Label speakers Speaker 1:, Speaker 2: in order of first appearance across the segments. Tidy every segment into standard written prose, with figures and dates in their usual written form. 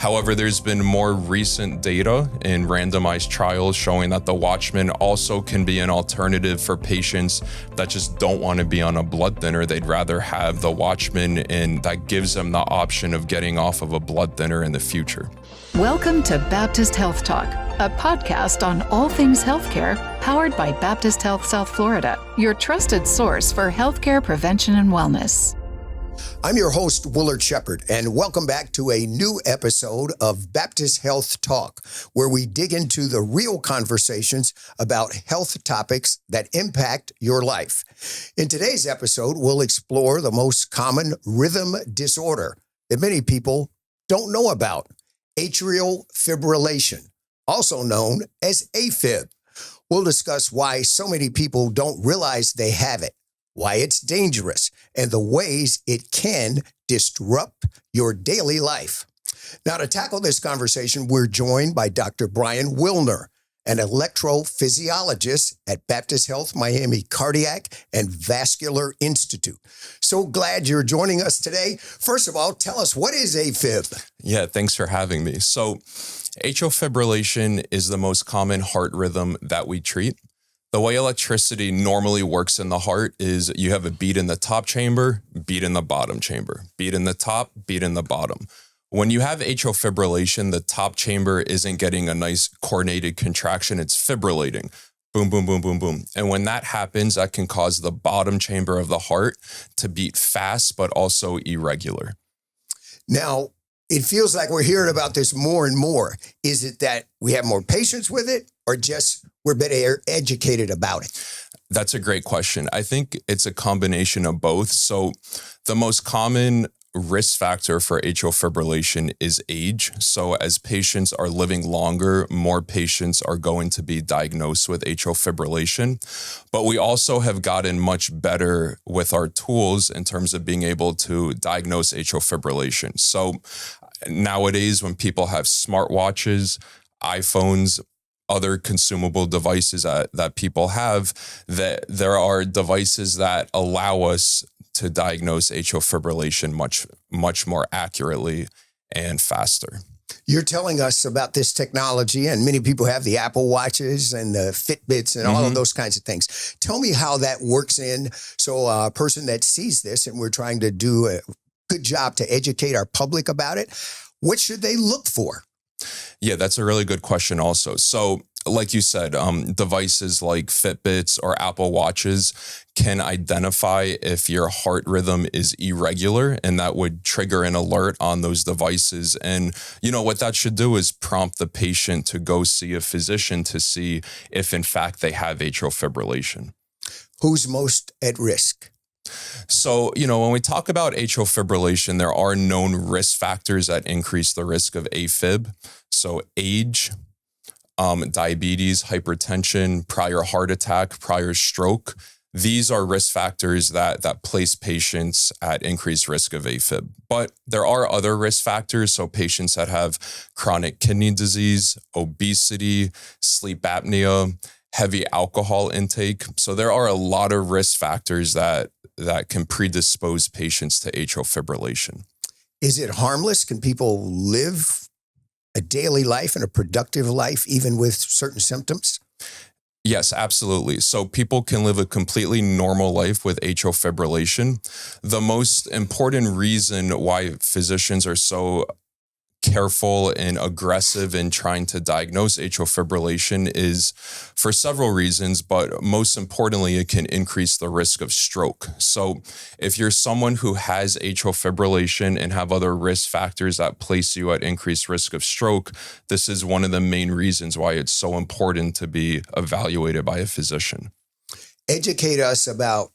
Speaker 1: However, there's been more recent data in randomized trials showing that the Watchman also can be an alternative for patients that just don't want to be on a blood thinner. They'd rather have the Watchman, and that gives them the option of getting off of a blood thinner in the future.
Speaker 2: Welcome to Baptist HealthTalk, a podcast on all things healthcare, powered by Baptist Health South Florida, your trusted source for healthcare prevention and wellness.
Speaker 3: I'm your host, Willard Shepard, and welcome back to a new episode of Baptist Health Talk, where we dig into the real conversations about health topics that impact your life. In today's episode, we'll explore the most common rhythm disorder that many people don't know about, atrial fibrillation, also known as AFib. We'll discuss why so many people don't realize they have it, why it's dangerous, and the ways it can disrupt your daily life. Now, to tackle this conversation, we're joined by Dr. Brian Wilner, an electrophysiologist at Baptist Health Miami Cardiac and Vascular Institute. So glad you're joining us today. First of all, tell us, what is AFib?
Speaker 1: Yeah, thanks for having me. So atrial fibrillation is the most common heart rhythm that we treat. The way electricity normally works in the heart is you have a beat in the top chamber, beat in the bottom chamber, beat in the top, beat in the bottom. When you have atrial fibrillation, the top chamber isn't getting a nice coordinated contraction, it's fibrillating. Boom, boom, boom, boom, boom. And when that happens, that can cause the bottom chamber of the heart to beat fast, but also irregular.
Speaker 3: Now, it feels like we're hearing about this more and more. Is it that we have more patients with it, or just we're better educated about it?
Speaker 1: That's a great question. I think it's a combination of both. So the most common risk factor for atrial fibrillation is age. So as patients are living longer, more patients are going to be diagnosed with atrial fibrillation. But we also have gotten much better with our tools in terms of being able to diagnose atrial fibrillation. So nowadays, when people have smartwatches, iPhones, other consumable devices that people have, that there are devices that allow us to diagnose atrial fibrillation much more accurately and faster.
Speaker 3: You're telling us about this technology, and many people have the Apple Watches and the Fitbits and all of those kinds of things. Tell me how that works in, so a person that sees this, and we're trying to do a good job to educate our public about it, what should they look for?
Speaker 1: Yeah, that's a really good question also. So like you said, devices like Fitbits or Apple Watches can identify if your heart rhythm is irregular, and that would trigger an alert on those devices. And, what that should do is prompt the patient to go see a physician to see if, in fact, they have atrial fibrillation.
Speaker 3: Who's most at risk?
Speaker 1: So, when we talk about atrial fibrillation, there are known risk factors that increase the risk of AFib. So age, diabetes, hypertension, prior heart attack, prior stroke. These are risk factors that place patients at increased risk of AFib. But there are other risk factors. So patients that have chronic kidney disease, obesity, sleep apnea, heavy alcohol intake. So there are a lot of risk factors that can predispose patients to atrial fibrillation.
Speaker 3: Is it harmless? Can people live a daily life and a productive life even with certain symptoms?
Speaker 1: Yes, absolutely. So people can live a completely normal life with atrial fibrillation. The most important reason why physicians are so careful and aggressive in trying to diagnose atrial fibrillation is for several reasons, but most importantly, it can increase the risk of stroke. So if you're someone who has atrial fibrillation and have other risk factors that place you at increased risk of stroke, this is one of the main reasons why it's so important to be evaluated by a physician.
Speaker 3: Educate us about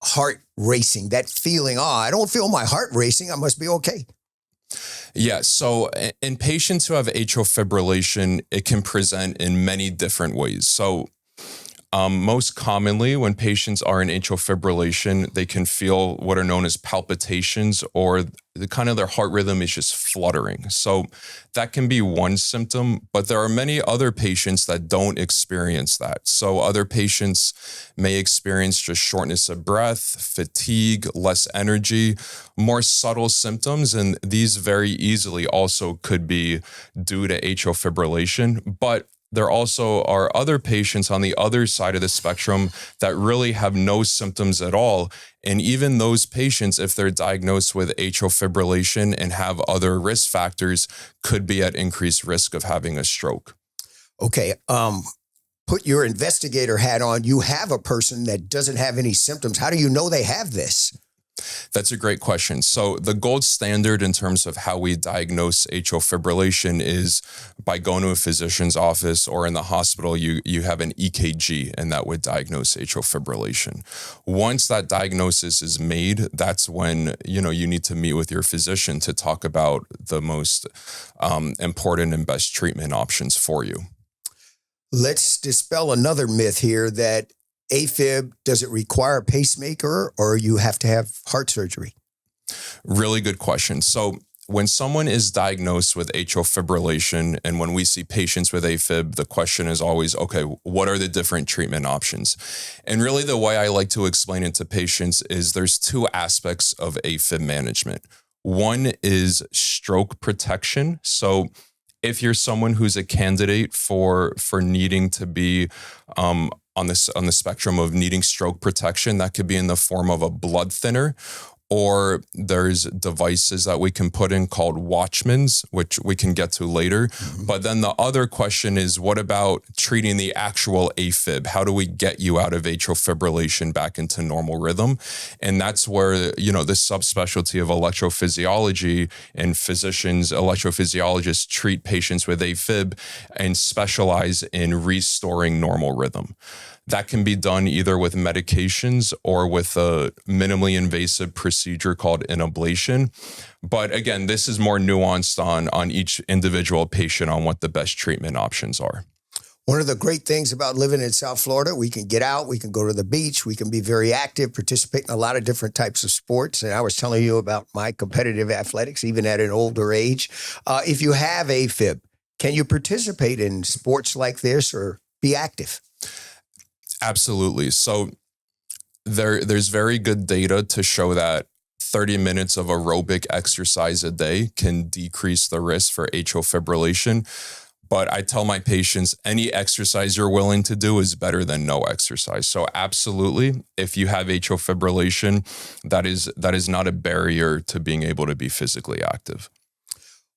Speaker 3: heart racing, that feeling, I don't feel my heart racing, I must be okay.
Speaker 1: Yeah, so in patients who have atrial fibrillation, it can present in many different ways. So Most commonly, when patients are in atrial fibrillation, they can feel what are known as palpitations, or their heart rhythm is just fluttering. So that can be one symptom, but there are many other patients that don't experience that. So other patients may experience just shortness of breath, fatigue, less energy, more subtle symptoms, and these very easily also could be due to atrial fibrillation. But there also are other patients on the other side of the spectrum that really have no symptoms at all. And even those patients, if they're diagnosed with atrial fibrillation and have other risk factors, could be at increased risk of having a stroke.
Speaker 3: Okay. Put your investigator hat on. You have a person that doesn't have any symptoms. How do you know they have this?
Speaker 1: That's a great question. So the gold standard in terms of how we diagnose atrial fibrillation is by going to a physician's office, or in the hospital, you have an EKG, and that would diagnose atrial fibrillation. Once that diagnosis is made, that's when you need to meet with your physician to talk about the most important and best treatment options for you.
Speaker 3: Let's dispel another myth here that AFib, does it require a pacemaker, or you have to have heart surgery?
Speaker 1: Really good question. So when someone is diagnosed with atrial fibrillation, and when we see patients with AFib, the question is always, okay, what are the different treatment options? And really the way I like to explain it to patients is there's two aspects of AFib management. One is stroke protection. So if you're someone who's a candidate for needing to be on the spectrum of needing stroke protection, that could be in the form of a blood thinner, or there's devices that we can put in called Watchmans, which we can get to later. Mm-hmm. But then the other question is, what about treating the actual AFib? How do we get you out of atrial fibrillation back into normal rhythm? And that's where, the subspecialty of electrophysiology and physicians, electrophysiologists treat patients with AFib and specialize in restoring normal rhythm. That can be done either with medications or with a minimally invasive procedure called an ablation. But again, this is more nuanced on each individual patient on what the best treatment options are.
Speaker 3: One of the great things about living in South Florida, we can get out, we can go to the beach, we can be very active, participate in a lot of different types of sports. And I was telling you about my competitive athletics, even at an older age. If you have AFib, can you participate in sports like this or be active?
Speaker 1: Absolutely. So there's very good data to show that 30 minutes of aerobic exercise a day can decrease the risk for atrial fibrillation. But I tell my patients, any exercise you're willing to do is better than no exercise. So absolutely, if you have atrial fibrillation, that is not a barrier to being able to be physically active.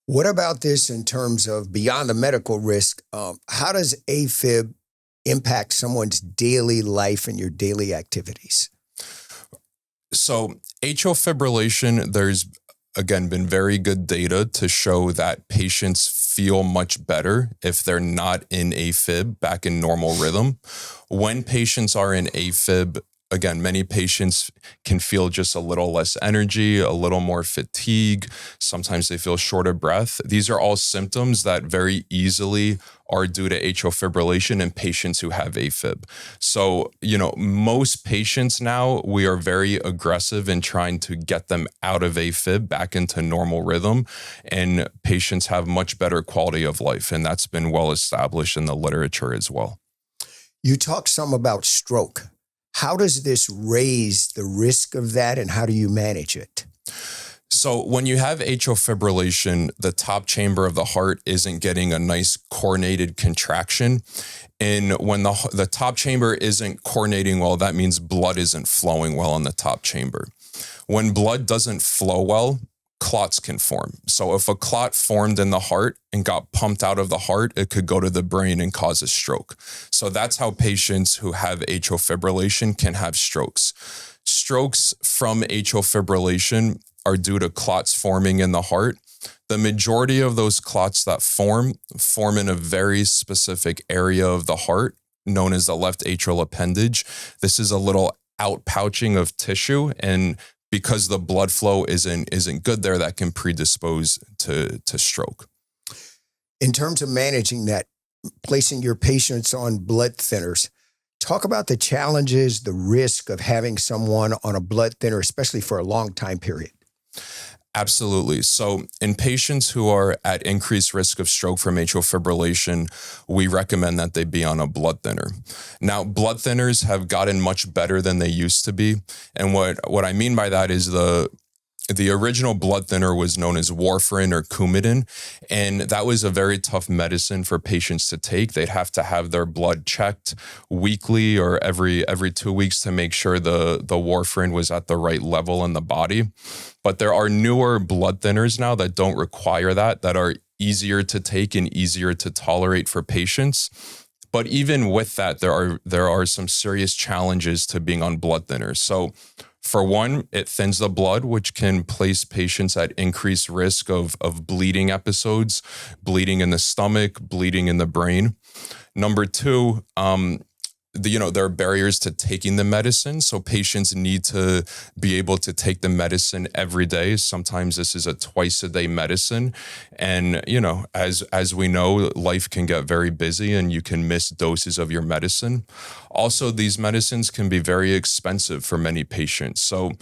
Speaker 3: What about this in terms of beyond the medical risk? How does AFib impact someone's daily life and your daily activities?
Speaker 1: So atrial fibrillation, there's again been very good data to show that patients feel much better if they're not in AFib, back in normal rhythm. When patients are in AFib, again, many patients can feel just a little less energy, a little more fatigue. Sometimes they feel short of breath. These are all symptoms that very easily are due to atrial fibrillation in patients who have AFib. So, most patients now, we are very aggressive in trying to get them out of AFib back into normal rhythm, and patients have much better quality of life. And that's been well established in the literature as well.
Speaker 3: You talked some about stroke. How does this raise the risk of that, and how do you manage it?
Speaker 1: So when you have atrial fibrillation, the top chamber of the heart isn't getting a nice coordinated contraction. And when the top chamber isn't coordinating well, that means blood isn't flowing well in the top chamber. When blood doesn't flow well, clots can form. So if a clot formed in the heart and got pumped out of the heart, it could go to the brain and cause a stroke. So that's how patients who have atrial fibrillation can have strokes. Strokes from atrial fibrillation are due to clots forming in the heart. The majority of those clots that form in a very specific area of the heart known as the left atrial appendage. This is a little outpouching of tissue, and because the blood flow isn't good there, that can predispose to stroke.
Speaker 3: In terms of managing that, placing your patients on blood thinners, Talk about the challenges, the risk of having someone on a blood thinner, especially for a long time period.
Speaker 1: Absolutely. So in patients who are at increased risk of stroke from atrial fibrillation, we recommend that they be on a blood thinner. Now, blood thinners have gotten much better than they used to be. And what I mean by that is the original blood thinner was known as warfarin or Coumadin, and that was a very tough medicine for patients to take. They'd have to have their blood checked weekly or every 2 weeks to make sure the warfarin was at the right level in the body. But there are newer blood thinners now that don't require that are easier to take and easier to tolerate for patients. But even with that, there are some serious challenges to being on blood thinners. So for one, it thins the blood, which can place patients at increased risk of bleeding episodes, bleeding in the stomach, bleeding in the brain. Number two, there are barriers to taking the medicine. So patients need to be able to take the medicine every day. Sometimes this is a twice-a-day medicine. And, as we know, life can get very busy and you can miss doses of your medicine. Also, these medicines can be very expensive for many patients. So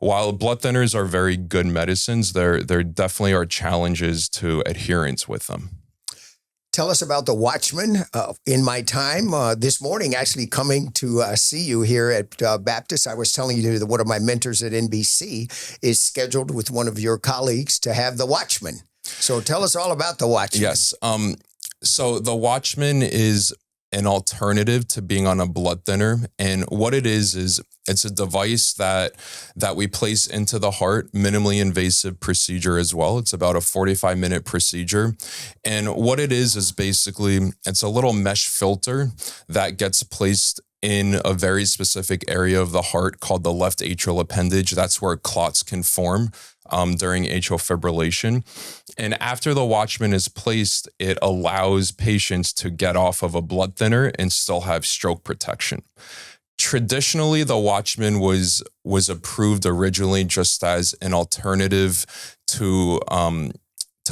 Speaker 1: while blood thinners are very good medicines, there definitely are challenges to adherence with them.
Speaker 3: Tell us about the Watchman. In my time this morning, actually coming to see you here at Baptist, I was telling you that one of my mentors at NBC is scheduled with one of your colleagues to have the Watchman. So tell us all about the Watchman.
Speaker 1: Yes. So the Watchman is an alternative to being on a blood thinner. And what it is it's a device that we place into the heart, minimally invasive procedure as well. It's about a 45-minute procedure. And what it is basically, it's a little mesh filter that gets placed in a very specific area of the heart called the left atrial appendage. That's where clots can form during atrial fibrillation. And after the Watchman is placed, it allows patients to get off of a blood thinner and still have stroke protection. Traditionally, the Watchman was approved originally just as an alternative to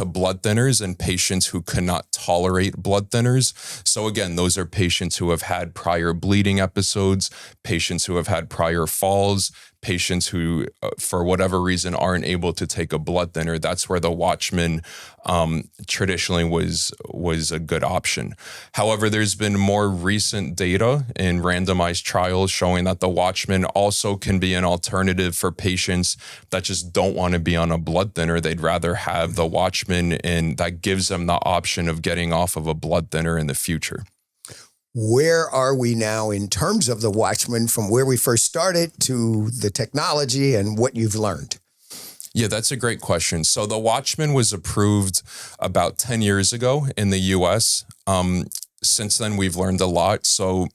Speaker 1: blood thinners in patients who cannot tolerate blood thinners. So again, those are patients who have had prior bleeding episodes, patients who have had prior falls, patients who, for whatever reason, aren't able to take a blood thinner. That's where the Watchman traditionally was a good option. However, there's been more recent data in randomized trials showing that the Watchman also can be an alternative for patients that just don't want to be on a blood thinner. They'd rather have the Watchman, and that gives them the option of getting off of a blood thinner in the future.
Speaker 3: Where are we now in terms of the Watchman from where we first started to the technology and what you've learned?
Speaker 1: Yeah, that's a great question. So the Watchman was approved about 10 years ago in the US. Since then, we've learned a lot. So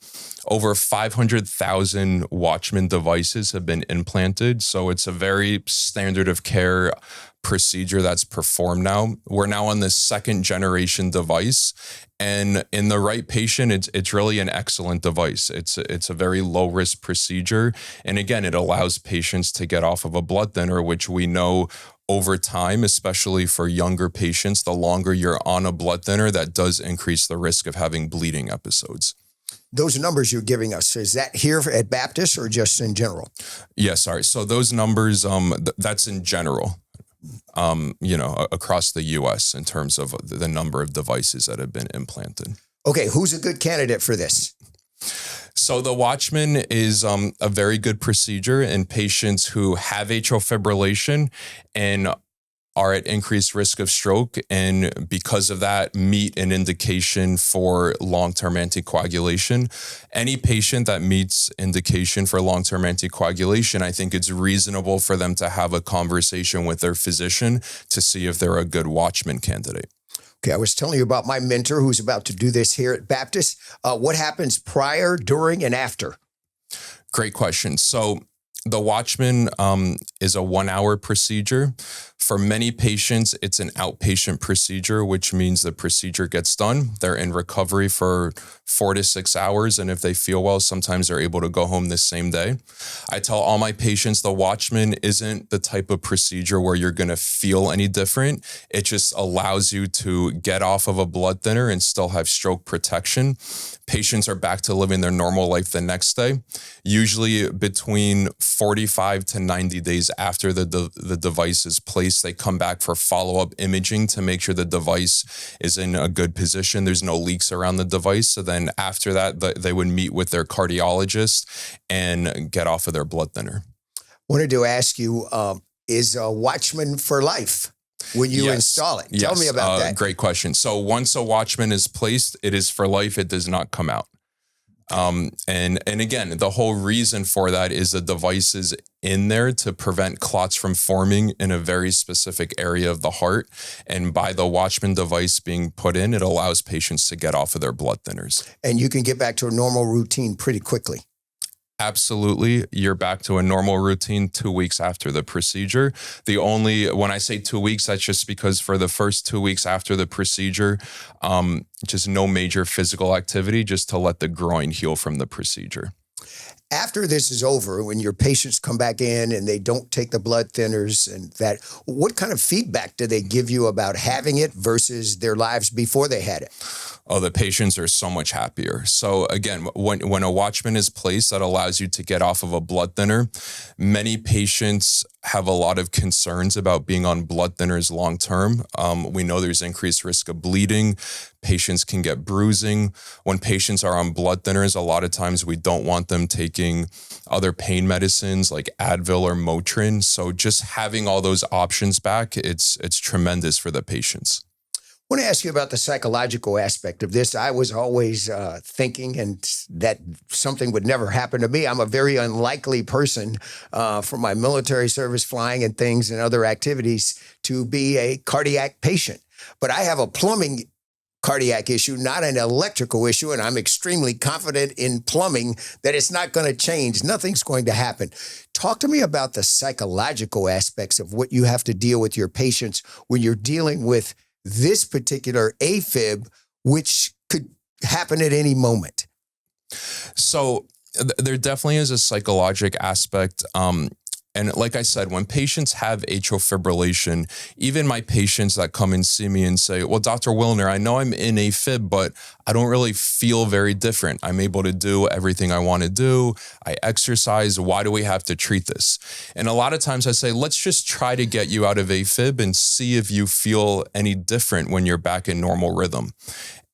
Speaker 1: over 500,000 Watchman devices have been implanted. So it's a very standard of care procedure that's performed now. We're now on the second generation device. And in the right patient, it's really an excellent device. It's a very low risk procedure. And again, it allows patients to get off of a blood thinner, which we know over time, especially for younger patients, the longer you're on a blood thinner, that does increase the risk of having bleeding episodes.
Speaker 3: Those numbers you're giving us, is that here at Baptist or just in general?
Speaker 1: Yeah, sorry. So those numbers, that's in general. Across the U.S. in terms of the number of devices that have been implanted.
Speaker 3: Okay, who's a good candidate for this?
Speaker 1: So the Watchman is a very good procedure in patients who have atrial fibrillation and are at increased risk of stroke, and because of that, meet an indication for long-term anticoagulation. Any patient that meets indication for long-term anticoagulation, I think it's reasonable for them to have a conversation with their physician to see if they're a good Watchman candidate.
Speaker 3: Okay, I was telling you about my mentor who's about to do this here at Baptist. What happens prior, during, and after?
Speaker 1: Great question. So The Watchman is a 1-hour procedure. For many patients, it's an outpatient procedure, which means the procedure gets done. They're in recovery for 4 to 6 hours. And if they feel well, sometimes they're able to go home the same day. I tell all my patients the Watchman isn't the type of procedure where you're going to feel any different. It just allows you to get off of a blood thinner and still have stroke protection. Patients are back to living their normal life the next day, usually between 45 to 90 days after the device is placed. They come back for follow-up imaging to make sure the device is in a good position. There's no leaks around the device. So then after that, they would meet with their cardiologist and get off of their blood thinner.
Speaker 3: Wanted to ask you, is a Watchman for life when you install it? Tell me about that.
Speaker 1: Great question. So once a Watchman is placed, it is for life. It does not come out. And again, the whole reason for that is the device is in there to prevent clots from forming in a very specific area of the heart. And by the Watchman device being put in, it allows patients to get off of their blood thinners.
Speaker 3: And you can get back to a normal routine pretty quickly.
Speaker 1: Absolutely. You're back to a normal routine 2 weeks after the procedure. When I say 2 weeks, that's just because for the first 2 weeks after the procedure, just no major physical activity, just to let the groin heal from the procedure.
Speaker 3: After this is over, when your patients come back in and they don't take the blood thinners and that, what kind of feedback do they give you about having it versus their lives before they had it?
Speaker 1: Oh, the patients are so much happier. So again, when a Watchman is placed, that allows you to get off of a blood thinner. Many patients have a lot of concerns about being on blood thinners long term. We know there's increased risk of bleeding. Patients can get bruising. When patients are on blood thinners, a lot of times we don't want them taking other pain medicines like Advil or Motrin. So just having all those options back, it's tremendous for the patients.
Speaker 3: I want to ask you about the psychological aspect of this. I was always thinking that something would never happen to me. I'm a very unlikely person from my military service, flying and things and other activities, to be a cardiac patient. But I have a plumbing cardiac issue, not an electrical issue, and I'm extremely confident in plumbing that it's not going to change. Nothing's going to happen. Talk to me about the psychological aspects of what you have to deal with your patients when you're dealing with this particular AFib, which could happen at any moment.
Speaker 1: So there definitely is a psychological aspect. And like I said, when patients have atrial fibrillation, even my patients that come and see me and say, well, Dr. Wilner, I know I'm in AFib, but I don't really feel very different. I'm able to do everything I want to do. I exercise. Why do we have to treat this? And a lot of times I say, let's just try to get you out of AFib and see if you feel any different when you're back in normal rhythm.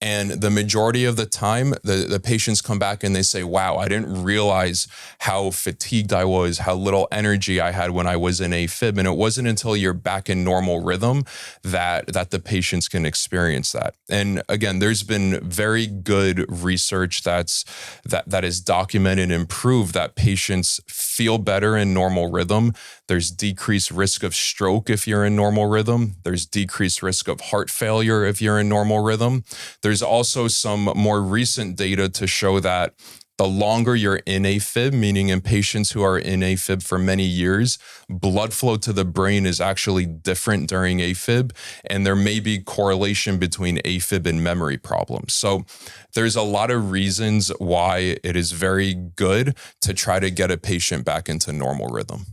Speaker 1: And the majority of the time, the patients come back and they say, wow, I didn't realize how fatigued I was, how little energy I had when I was in AFib. And it wasn't until you're back in normal rhythm that the patients can experience that. And again, there's been very good research that is documented and proved that patients feel better in normal rhythm. There's decreased risk of stroke if you're in normal rhythm. There's decreased risk of heart failure if you're in normal rhythm. There's also some more recent data to show that the longer you're in AFib, meaning in patients who are in AFib for many years, blood flow to the brain is actually different during AFib, and there may be correlation between AFib and memory problems. So there's a lot of reasons why it is very good to try to get a patient back into normal rhythm.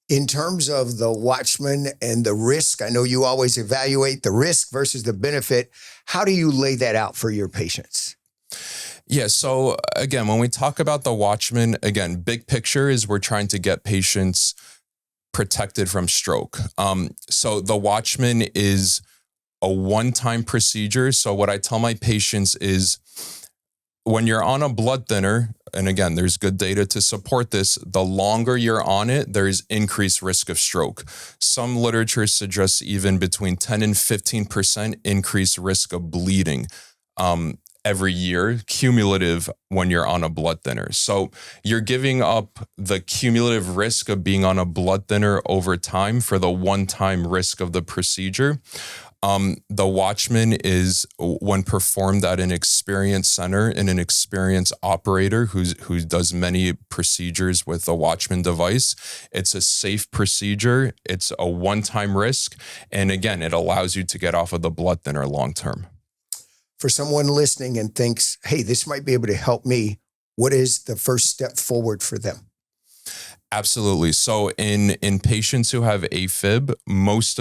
Speaker 3: In terms of the Watchman and the risk, I know you always evaluate the risk versus the benefit. How do you lay that out for your patients?
Speaker 1: Yeah. So again, when we talk about the Watchman, again, big picture is we're trying to get patients protected from stroke. So the Watchman is a one-time procedure. So what I tell my patients is when you're on a blood thinner, and again, there's good data to support this, the longer you're on it, there's increased risk of stroke. Some literature suggests even between 10 and 15% increased risk of bleeding every year, cumulative when you're on a blood thinner. So you're giving up the cumulative risk of being on a blood thinner over time for the one-time risk of the procedure. The Watchman is, when performed at an experienced center and an experienced operator who does many procedures with the Watchman device, it's a safe procedure. It's a one-time risk. And again, it allows you to get off of the blood thinner long-term.
Speaker 3: For someone listening and thinks, hey, this might be able to help me, what is the first step forward for them?
Speaker 1: Absolutely. So in patients who have AFib, most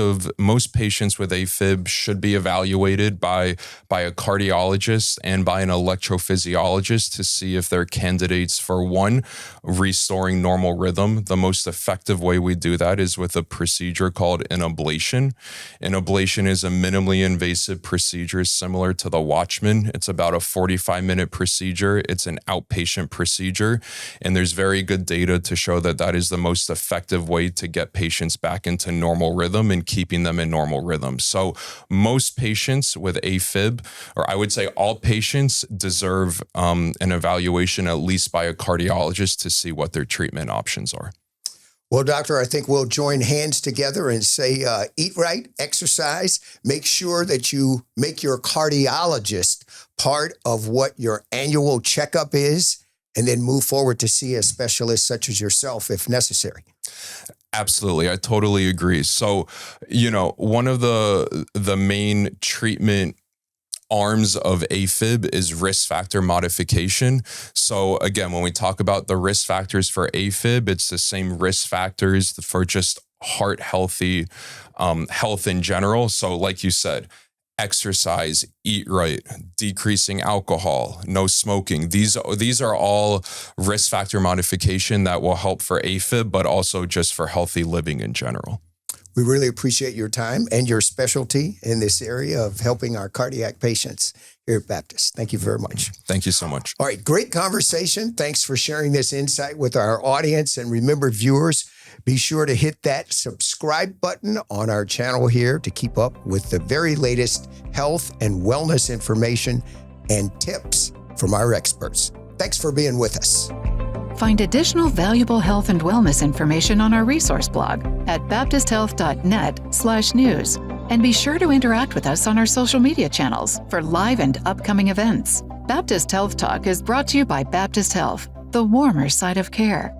Speaker 1: patients with AFib should be evaluated by a cardiologist and by an electrophysiologist to see if they're candidates for, one, restoring normal rhythm. The most effective way we do that is with a procedure called an ablation. An ablation is a minimally invasive procedure similar to the Watchman. It's about a 45-minute procedure. It's an outpatient procedure, and there's very good data to show that is the most effective way to get patients back into normal rhythm and keeping them in normal rhythm. So most patients with AFib, or I would say all patients, deserve an evaluation at least by a cardiologist to see what their treatment options are.
Speaker 3: Well, doctor, I think we'll join hands together and say, eat right, exercise, make sure that you make your cardiologist part of what your annual checkup is, and then move forward to see a specialist such as yourself if necessary.
Speaker 1: Absolutely. I totally agree. So, one of the main treatment arms of AFib is risk factor modification. So again, when we talk about the risk factors for AFib, it's the same risk factors for just heart healthy health in general. So like you said, exercise, eat right, decreasing alcohol, no smoking. These are all risk factor modification that will help for AFib, but also just for healthy living in general.
Speaker 3: We really appreciate your time and your specialty in this area of helping our cardiac patients here at Baptist. Thank you very much.
Speaker 1: Thank you so much.
Speaker 3: All right, great conversation. Thanks for sharing this insight with our audience. And remember, viewers, be sure to hit that subscribe button on our channel here to keep up with the very latest health and wellness information and tips from our experts. Thanks for being with us.
Speaker 2: Find additional valuable health and wellness information on our resource blog at baptisthealth.net/news. And be sure to interact with us on our social media channels for live and upcoming events. Baptist Health Talk is brought to you by Baptist Health, the warmer side of care.